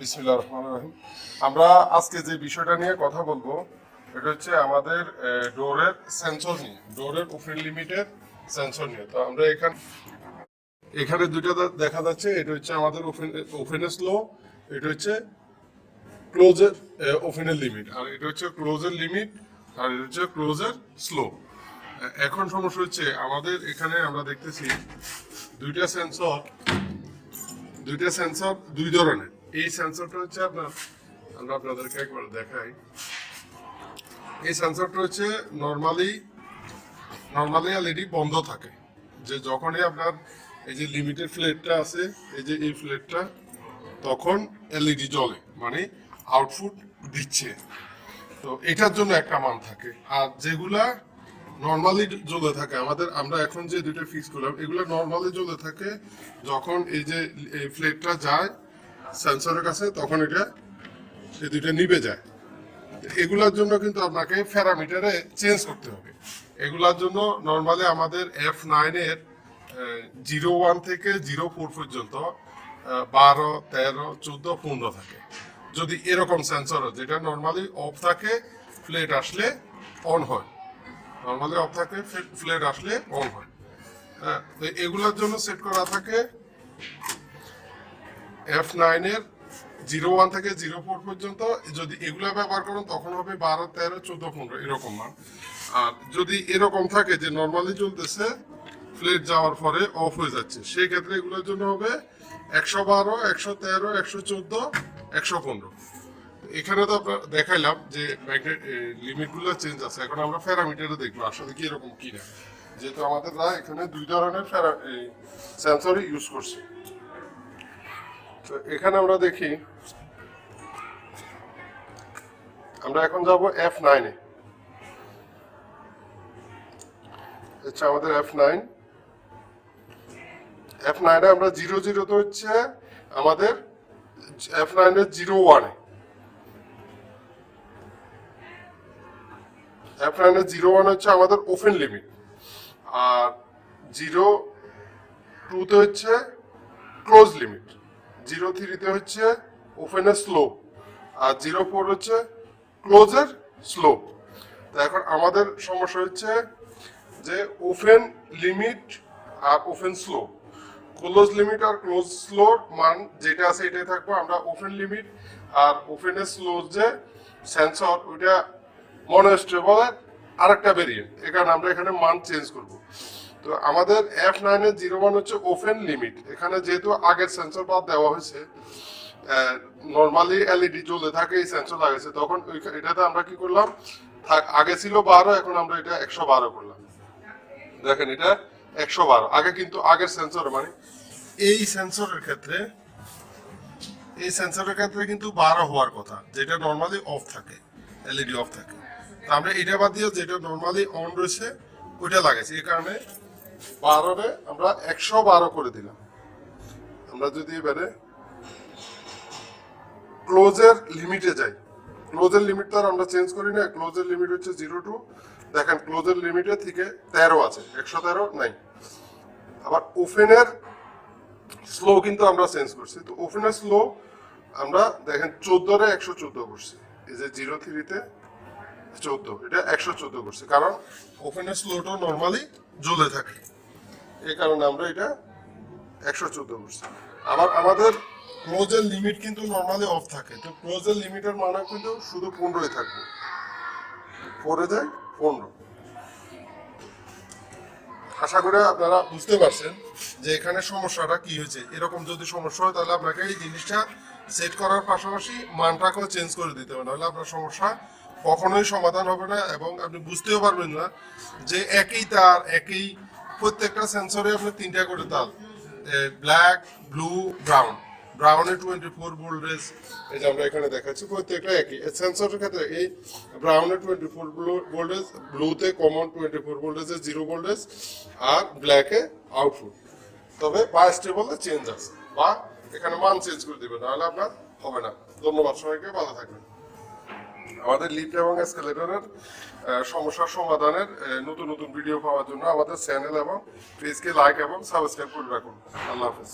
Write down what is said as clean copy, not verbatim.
বিসমিল্লাহির রহমানির রহিম। আমরা আজকে যে বিষয়টা নিয়ে কথা বলবো এটা হচ্ছে আমাদের ডোরের সেন্সর নিয়ে, ডোরের ওপেন লিমিটের সেন্সর নিয়ে। তো আমরা এখানে দুইটা দেখা যাচ্ছে, এটা হচ্ছে আমাদের ওপেনের স্লো, এটা হচ্ছে ক্লোজের ওপেনের লিমিট, আর এটা হচ্ছে ক্লোজের লিমিট, আর এটা হচ্ছে ক্লোজের স্লো। এখন সমস্যা হচ্ছে আমাদের এখানে আমরা দেখতেছি দুইটা সেন্সর দুই ধরনের। এই সেন্সরটা হচ্ছে আমরা আপনাদেরকে একবার দেখাই। এই সেন্সরটা হচ্ছে নর্মালি এলইডি বন্ধ থাকে, যে যখনই আপনার এই যে লিমিটেড ফ্ল্যাটটা আছে, এই যে এই ফ্ল্যাটটা, তখন এলইডি জ্বলে, মানে আউটপুট দিচ্ছে। তো এটার জন্য একটা মান থাকে। আর যেগুলা নর্মালি জ্বলে থাকে আমরা এখন যে দুইটা ফিক্স করলাম, এগুলো নর্মালি জ্বলে থাকে যখন এই যে ফ্ল্যাটটা যায় সেন্সরের কাছে, তখন এই দুইটা নিভে যায়। এগুলার জন্য কিন্তু আপনাকে প্যারামিটারে চেঞ্জ করতে হবে। এগুলার জন্য নর্মালি আমাদের F9 এর 01 থেকে 04 পর্যন্ত 12, 13, 14, 15 থাকে। যদি এরকম সেন্সর যেটা নর্মালি অফ থাকে, ফ্ল্যাট আসলে অন হয়, নর্মালি অফ থাকে, ফ্ল্যাট আসলে অন হয়। হ্যাঁ, তো এগুলোর জন্য সেট করা থাকে F9 এর 01 থেকে 04 পর্যন্ত। যদি এগুলো ব্যবহার করেন তখন হবে 12, 13, 14, 15 এরকম মান। আর যদি এরকম থাকে যে নর্মালি চলতেছে, ফ্ল্যাট যাওয়ার পরে অফ হয়ে যাচ্ছে, সেই ক্ষেত্রে এগুলোর জন্য হবে 112, 113, 114, 115। এখানে তো আপনার দেখাইলাম যে লিমিটগুলো চেঞ্জ আছে। এখন আমরা প্যারামিটারে দেখবো আসলে কি এরকম কিনা, যেহেতু আমাদের এখানে দুই ধরনের সেন্সর ইউজ করছে। তো এখানে আমরা দেখি, আমরা এখন যাব F9 এ। আচ্ছা, আমাদের F9 এ আমরা 00 তে হচ্ছে আমাদের F9 এর 01 এ, F9 এর 01 হচ্ছে আমাদের ওপেন লিমিট, আর 02 তে হচ্ছে ক্লোজ লিমিট, 03 তে হচ্ছে ওপেনের স্লো, আর 04 হচ্ছে ক্লোজের স্লো। তো এখন আমাদের সমস্যা হচ্ছে যে ওপেন লিমিট আর ওপেন স্লো, ক্লোজ লিমিট আর ক্লোজ স্লোর মান যেটা আছে এটাই থাকবো। আমরা ওপেন লিমিট আর ওপেনের স্লো যে সেন্সর, ওইটা মনোস্টেবলের আরেকটা ভেরিয়েন্ট, এই কারণে আমরা এখানে মান চেঞ্জ করব। তো আমাদের F9 এর 01 হচ্ছে ওপেন লিমিট। এখানে যেহেতু আগের সেন্সর বাদ দেওয়া হয়েছে, নর্মালি এলইডি জ্বলে থাকে, এই সেন্সর লাগাইছে, তখন এটাতে আমরা কি করলাম, আগে ছিল 12, এখন আমরা এটা 112 করলাম। দেখেন এটা 112। আগে কিন্তু আগের সেন্সর, মানে এই সেন্সরের ক্ষেত্রে কিন্তু 12 হওয়ার কথা, যেটা নর্মালি অফ থাকে, এলইডি অফ থাকে। আমরা এটা বাদ দিয়ে যেটা নর্মালি অন রয়েছে ওইটা লাগাইছি, এই কারণে 12 আমরা 112 করে দিলাম। আমরা যদি এবারে ক্লোজের লিমিটে যাই, ক্লোজের লিমিট তো আর আমরা চেঞ্জ করি না, ক্লোজের লিমিট হচ্ছে 02। দেখেন ক্লোজের লিমিটের থেকে 13 আছে, 113 নাই। আবার ওপেনের স্লো কিন্তু আমরা চেঞ্জ করছি। তো ওপেনের স্লো আমরা দেখেন 14 114 করছি, এই যে 03 তে 14, এটা 114 করছি, কারণ ওপেনের স্লোটা নর্মালি জ্বলে থাকে, এই কারণে আমরা এটা 114 করছি। আবার আমাদের ক্লোজের লিমিট কিন্তু নর্মালি অফ থাকে, তো ক্লোজের লিমিটের মানে কিন্তু শুধু 15ই থাকবে, পরে যায় 15। আশা করি আপনারা বুঝতে পারছেন যে এখানে সমস্যাটা কি হয়েছে। এরকম যদি সমস্যা হয় তাহলে আপনাকে এই জিনিসটা সেট করার পাশাপাশি মানটাকেও চেঞ্জ করে দিতে হবে, নাহলে আপনার সমস্যা কখনোই সমাধান হবে না, এবং আপনি বুঝতেও পারবেন না যে একই তার, একই প্রত্যেকটা সেন্সরে আপনার 3টা করে তার, ব্ল্যাক, ব্লু, ব্রাউন। ব্রাউনে 24 ভোল্টেজ, এই যে আমরা এখানে দেখাচ্ছি, প্রত্যেকটা একই। সেন্সরের ক্ষেত্রে এই ব্রাউনে 24 ভোল্টেজ, ব্লুতে কমন 24 ভোল্টেজে 0 ভোল্টেজ, আর ব্ল্যাকে আউটপুট। তবে বায়াস্টেবলে চেঞ্জ আছে, বা এখানে মান চেঞ্জ করে দিবেন, নাহলে আপনার হবে না। ধন্যবাদ সবাইকে, ভালো থাকবেন। আমাদের লিফট এবং এসকেলেটরের সমস্যার সমাধানের নতুন নতুন ভিডিও পাওয়ার জন্য আমাদের চ্যানেল এবং পেজকে লাইক এবং সাবস্ক্রাইব করে রাখুন। আল্লাহ হাফেজ।